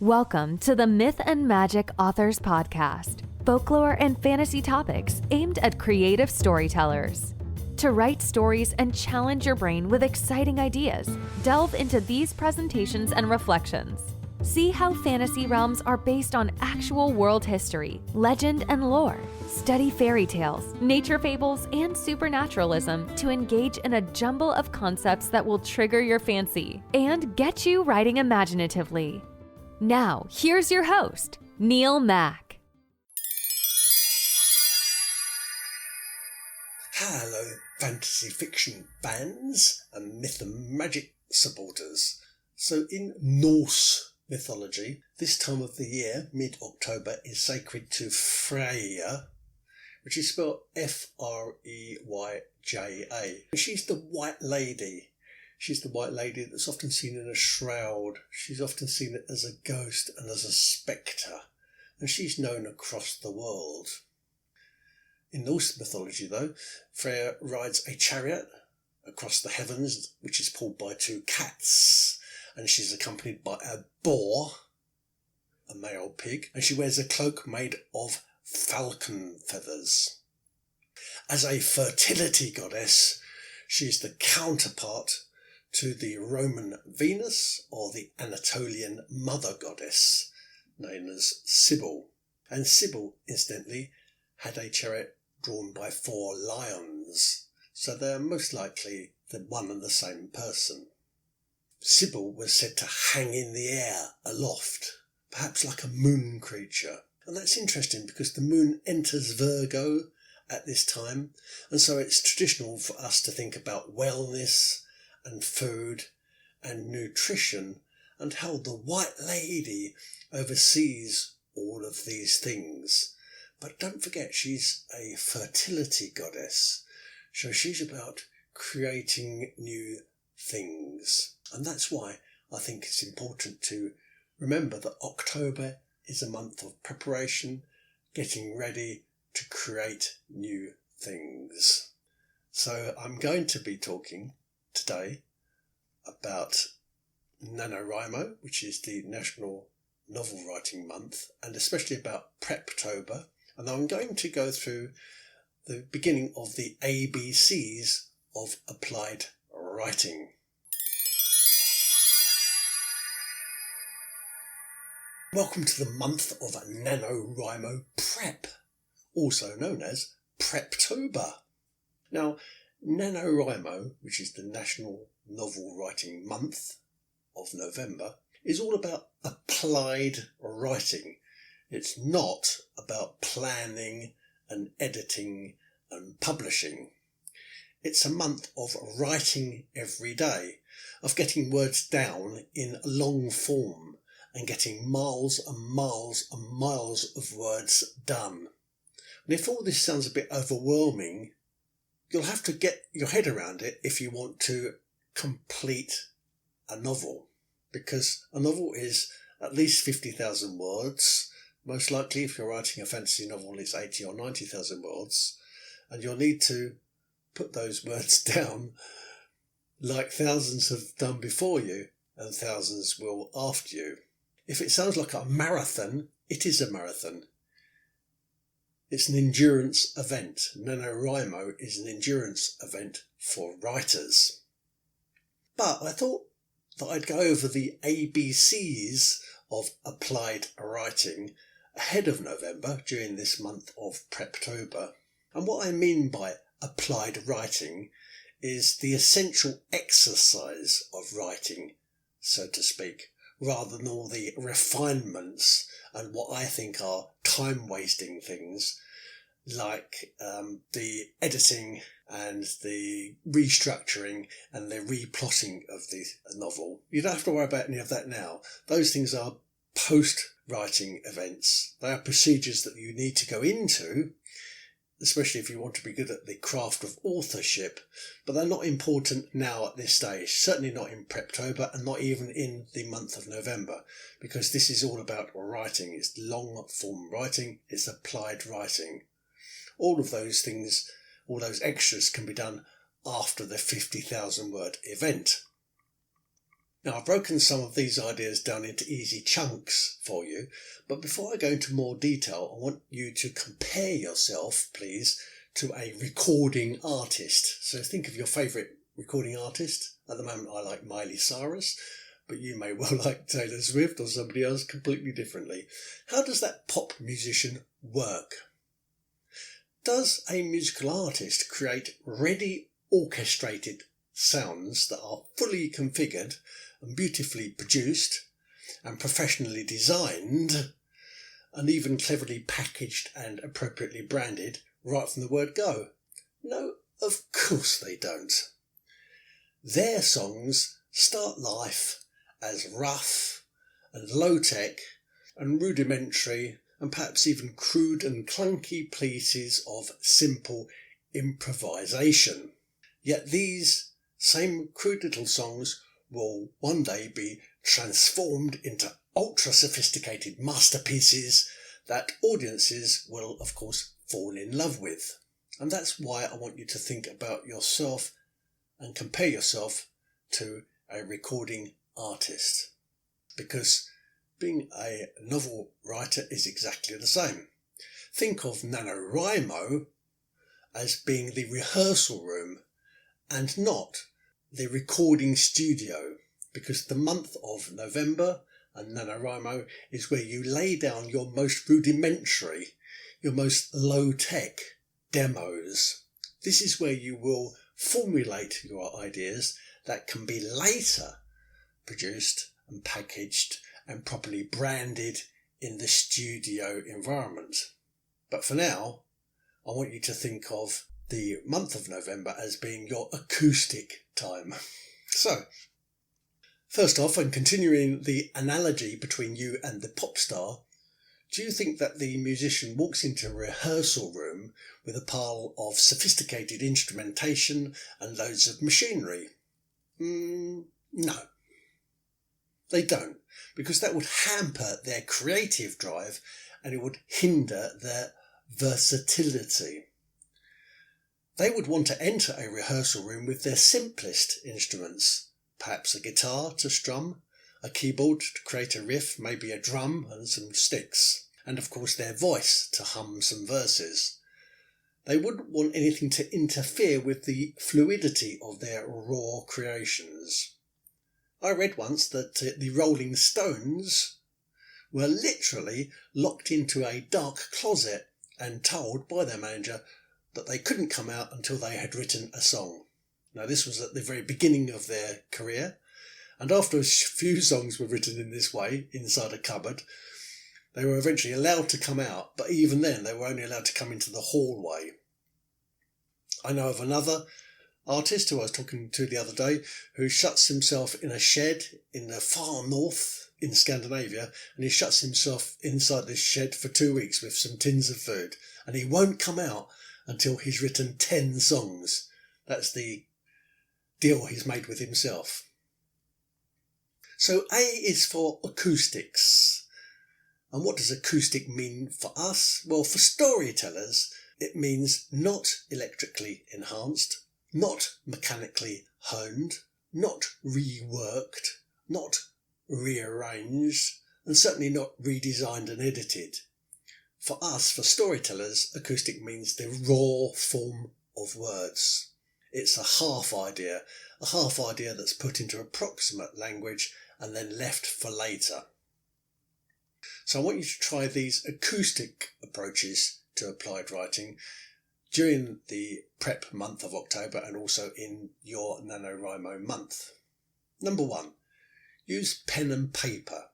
Welcome to the Myth and Magic Authors Podcast, folklore and fantasy topics aimed at creative storytellers. To write stories and challenge your brain with exciting ideas, delve into these presentations and reflections. See how fantasy realms are based on actual world history, legend, and lore. Study fairy tales, nature fables, and supernaturalism to engage in a jumble of concepts that will trigger your fancy and get you writing imaginatively. Now, here's your host, Neil Mack. Hello, fantasy fiction fans and myth and magic supporters. So in Norse mythology, this time of the year, mid-October, is sacred to Freyja, which is spelled F-R-E-Y-J-A. She's the White Lady. She's the White Lady that's often seen in a shroud. She's often seen as a ghost and as a spectre, and she's known across the world. In Norse mythology, though, Freyja rides a chariot across the heavens, which is pulled by two cats, and she's accompanied by a boar, a male pig, and she wears a cloak made of falcon feathers. As a fertility goddess, she's the counterpart to the Roman Venus or the Anatolian mother goddess, known as Sibyl. And Sibyl, incidentally, had a chariot drawn by 4 lions, so they're most likely the one and the same person. Sibyl was said to hang in the air aloft, perhaps like a moon creature. And that's interesting because the moon enters Virgo at this time, and so it's traditional for us to think about wellness and food and nutrition and how the White Lady oversees all of these things. But don't forget, she's a fertility goddess, so she's about creating new things. And that's why I think it's important to remember that October is a month of preparation, getting ready to create new things. So I'm going to be talking today about NaNoWriMo, which is the National Novel Writing Month, and especially about Preptober. And I'm going to go through the beginning of the ABCs of applied writing. Welcome to the month of NaNoWriMo Prep, also known as Preptober. Now, NaNoWriMo, which is the National Novel Writing Month of November, is all about applied writing. It's not about planning and editing and publishing. It's a month of writing every day, of getting words down in long form and getting miles and miles and miles of words done. And if all this sounds a bit overwhelming, you'll have to get your head around it if you want to complete a novel, because a novel is at least 50,000 words. Most likely, if you're writing a fantasy novel, it's 80 or 90,000 words, and you'll need to put those words down like thousands have done before you, and thousands will after you. If it sounds like a marathon, it is a marathon. It's an endurance event. NaNoWriMo is an endurance event for writers. But I thought that I'd go over the ABCs of applied writing ahead of November during this month of Preptober. And what I mean by applied writing is the essential exercise of writing, so to speak, rather than all the refinements and what I think are time-wasting things like the editing and the restructuring and the replotting of the novel. You don't have to worry about any of that now. Those things are post-writing events. They are procedures that you need to go into, especially if you want to be good at the craft of authorship, but they're not important now at this stage, certainly not in Preptober and not even in the month of November, because this is all about writing. It's long form writing, it's applied writing. All of those things, all those extras can be done after the 50,000 word event. Now, I've broken some of these ideas down into easy chunks for you, but before I go into more detail, I want you to compare yourself, please, to a recording artist. So think of your favourite recording artist. At the moment, I like Miley Cyrus, but you may well like Taylor Swift or somebody else completely differently. How does that pop musician work? Does a musical artist create ready orchestrated sounds that are fully configured and beautifully produced and professionally designed and even cleverly packaged and appropriately branded right from the word go? No, of course they don't. Their songs start life as rough and low-tech and rudimentary and perhaps even crude and clunky pieces of simple improvisation. Yet these same crude little songs will one day be transformed into ultra-sophisticated masterpieces that audiences will, of course, fall in love with. And that's why I want you to think about yourself and compare yourself to a recording artist. Because being a novel writer is exactly the same. Think of NaNoWriMo as being the rehearsal room and not the recording studio, because the month of November and NaNoWriMo is where you lay down your most rudimentary, your most low-tech demos. This is where you will formulate your ideas that can be later produced and packaged and properly branded in the studio environment. But for now, I want you to think of the month of November as being your acoustic time. So, first off, and continuing the analogy between you and the pop star, do you think that the musician walks into a rehearsal room with a pile of sophisticated instrumentation and loads of machinery? No. They don't, because that would hamper their creative drive and it would hinder their versatility. They would want to enter a rehearsal room with their simplest instruments, perhaps a guitar to strum, a keyboard to create a riff, maybe a drum and some sticks, and of course their voice to hum some verses. They wouldn't want anything to interfere with the fluidity of their raw creations. I read once that the Rolling Stones were literally locked into a dark closet and told by their manager that they couldn't come out until they had written a song. Now, this was at the very beginning of their career, and after a few songs were written in this way, inside a cupboard, they were eventually allowed to come out, but even then they were only allowed to come into the hallway. I know of another artist who I was talking to the other day who shuts himself in a shed in the far north in Scandinavia, and he shuts himself inside this shed for 2 weeks with some tins of food, and he won't come out until he's written 10 songs. That's the deal he's made with himself. So A is for acoustics. And what does acoustic mean for us? Well, for storytellers, it means not electrically enhanced, not mechanically honed, not reworked, not rearranged, and certainly not redesigned and edited. For us, for storytellers, acoustic means the raw form of words. It's a half idea that's put into approximate language and then left for later. So I want you to try these acoustic approaches to applied writing during the prep month of October and also in your NaNoWriMo month. Number 1, use pen and paper.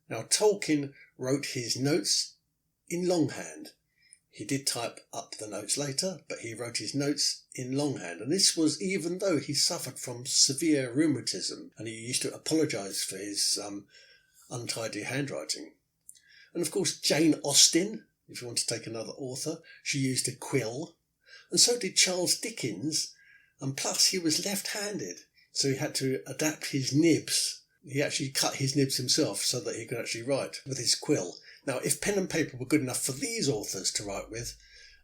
Now, Tolkien wrote his notes in longhand. He did type up the notes later, but he wrote his notes in longhand. And this was even though he suffered from severe rheumatism and he used to apologise for his untidy handwriting. And of course, Jane Austen, if you want to take another author, she used a quill. And so did Charles Dickens. And plus, he was left-handed, so he had to adapt his nibs. He actually cut his nibs himself so that he could actually write with his quill. Now, if pen and paper were good enough for these authors to write with,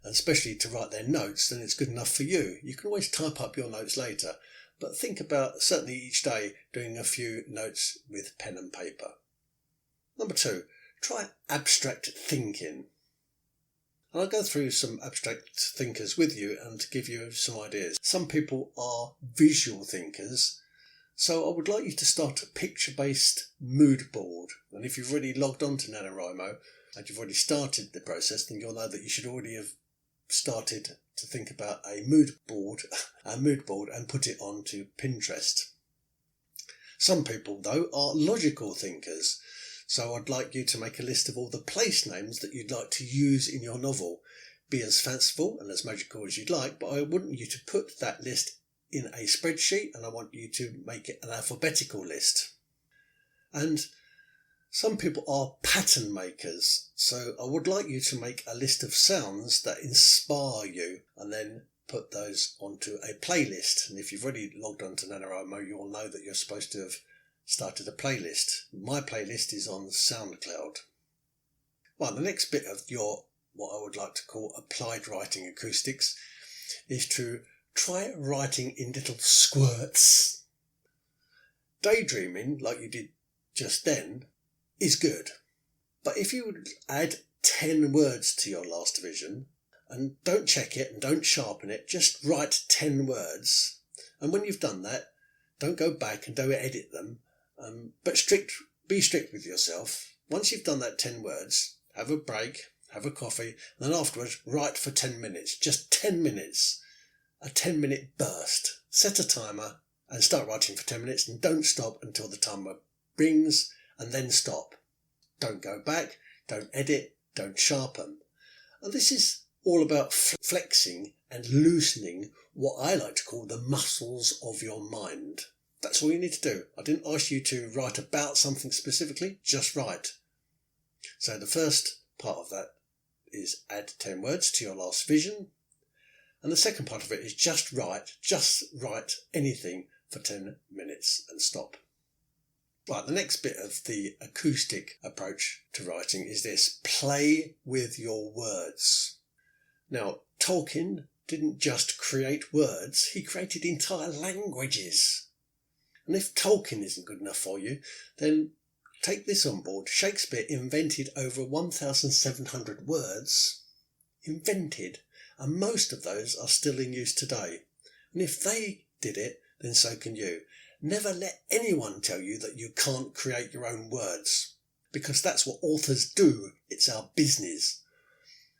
and especially to write their notes, then it's good enough for you. You can always type up your notes later, but think about, certainly each day, doing a few notes with pen and paper. Number 2, try abstract thinking. And I'll go through some abstract thinkers with you and give you some ideas. Some people are visual thinkers, so I would like you to start a picture-based mood board. And if you've already logged on to NaNoWriMo and you've already started the process, then you'll know that you should already have started to think about a mood board and put it onto Pinterest. Some people, though, are logical thinkers. So I'd like you to make a list of all the place names that you'd like to use in your novel. Be as fanciful and as magical as you'd like, but I want you to put that list in a spreadsheet, and I want you to make it an alphabetical list. And some people are pattern makers, so I would like you to make a list of sounds that inspire you and then put those onto a playlist. And if you've already logged on to NaNoWriMo, you'll know that you're supposed to have started a playlist. My playlist is on SoundCloud. Well, the next bit of your, what I would like to call applied writing acoustics, is to try writing in little squirts. Daydreaming, like you did just then, is good. But if you would add 10 words to your last vision, and don't check it and don't sharpen it, just write 10 words. And when you've done that, don't go back and don't edit them. But be strict with yourself. Once you've done that 10 words, have a break, have a coffee, and then afterwards write for 10 minutes. Just 10 minutes. A 10-minute burst. Set a timer and start writing for 10 minutes and don't stop until the timer rings, and then stop. Don't go back, don't edit, don't sharpen. And this is all about flexing and loosening what I like to call the muscles of your mind. That's all you need to do. I didn't ask you to write about something specifically, just write. So the first part of that is add 10 words to your last vision. And the second part of it is just write anything for 10 minutes and stop. Right, the next bit of the acoustic approach to writing is this: play with your words. Now, Tolkien didn't just create words, he created entire languages. And if Tolkien isn't good enough for you, then take this on board. Shakespeare invented over 1,700 words. Invented. And most of those are still in use today. And if they did it, then so can you. Never let anyone tell you that you can't create your own words, because that's what authors do. It's our business.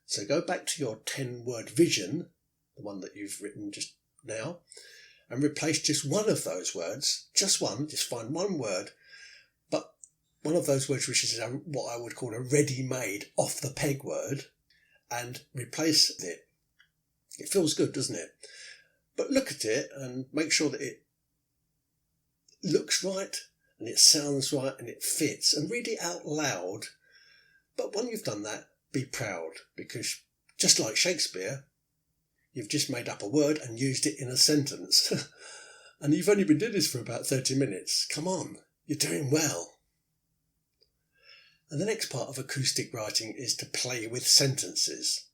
So go back to your 10-word vision, the one that you've written just now, and replace just one of those words, just find one word, but one of those words which is what I would call a ready-made, off-the-peg word, and replace it. It feels good, doesn't it? But look at it and make sure that it looks right and it sounds right and it fits, and read it out loud. But when you've done that, be proud, because just like Shakespeare, you've just made up a word and used it in a sentence. And you've only been doing this for about 30 minutes. Come on, you're doing well. And the next part of acoustic writing is to play with sentences.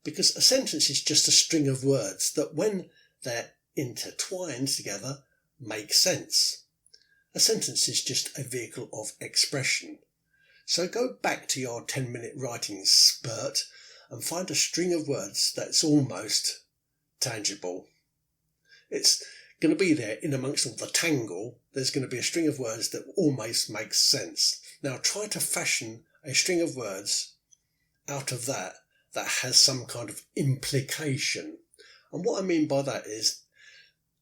Because a sentence is just a string of words that, when they're intertwined together, make sense. A sentence is just a vehicle of expression. So go back to your 10-minute writing spurt and find a string of words that's almost tangible. It's going to be there in amongst all the tangle. There's going to be a string of words that almost makes sense. Now try to fashion a string of words out of that has some kind of implication. And what I mean by that is,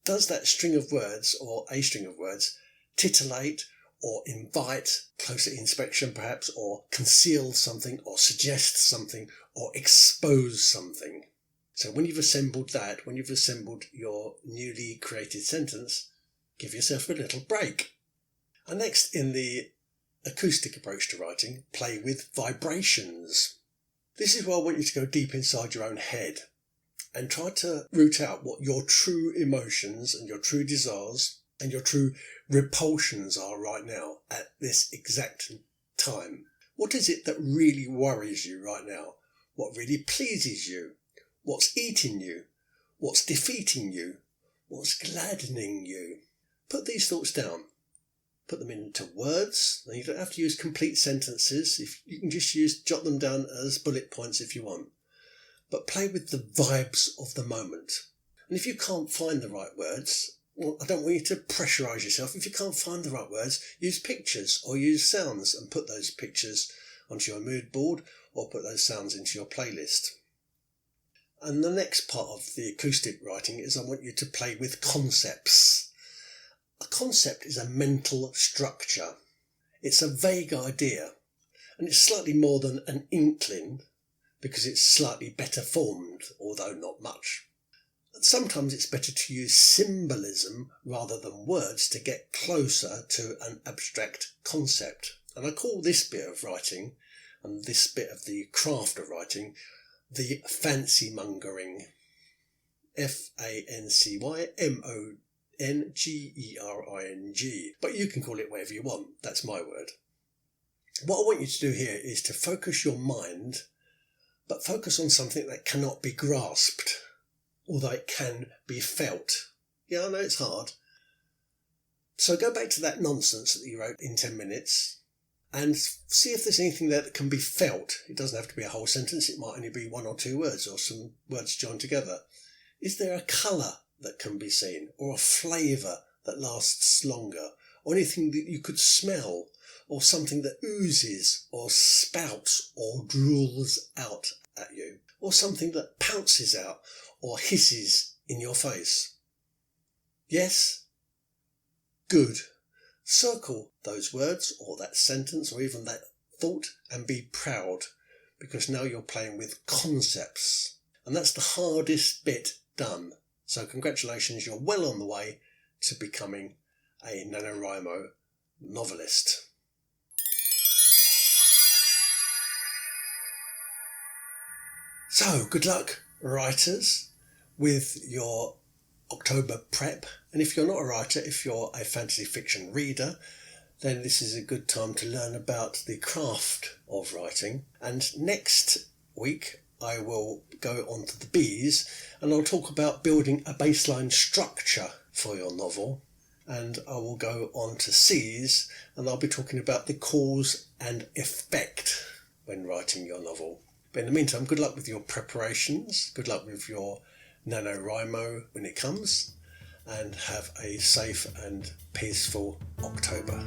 does that string of words, or a string of words, titillate or invite closer inspection perhaps, or conceal something, or suggest something, or expose something? So when you've assembled that, when you've assembled your newly created sentence, give yourself a little break. And next, in the acoustic approach to writing, play with vibrations. This is where I want you to go deep inside your own head and try to root out what your true emotions and your true desires and your true repulsions are right now at this exact time. What is it that really worries you right now? What really pleases you? What's eating you? What's defeating you? What's gladdening you? Put these thoughts down. Put them into words. Now, you don't have to use complete sentences. If you can just jot them down as bullet points if you want. But play with the vibes of the moment. And if you can't find the right words, well, I don't want you to pressurise yourself. If you can't find the right words, use pictures or use sounds and put those pictures onto your mood board or put those sounds into your playlist. And the next part of the acoustic writing is I want you to play with concepts. A concept is a mental structure. It's a vague idea, and it's slightly more than an inkling because it's slightly better formed, although not much. And sometimes it's better to use symbolism rather than words to get closer to an abstract concept. And I call this bit of writing and this bit of the craft of writing the fancy mongering. FANCYMONGERING. But you can call it whatever you want. That's my word. What I want you to do here is to focus your mind, but focus on something that cannot be grasped, although it can be felt. Yeah, I know it's hard. So go back to that nonsense that you wrote in 10 minutes and see if there's anything there that can be felt. It doesn't have to be a whole sentence. It might only be one or two words or some words joined together. Is there a colour that can be seen, or a flavour that lasts longer, or anything that you could smell, or something that oozes or spouts or drools out at you, or something that pounces out or hisses in your face? Yes? Good. Circle those words or that sentence or even that thought and be proud, because now you're playing with concepts, and that's the hardest bit done. So congratulations, you're well on the way to becoming a NaNoWriMo novelist. So good luck, writers, with your October prep. And if you're not a writer, if you're a fantasy fiction reader, then this is a good time to learn about the craft of writing. And next week I will go on to the B's and I'll talk about building a baseline structure for your novel. And I will go on to C's and I'll be talking about the cause and effect when writing your novel. But in the meantime, good luck with your preparations. Good luck with your NaNoWriMo when it comes. And have a safe and peaceful October.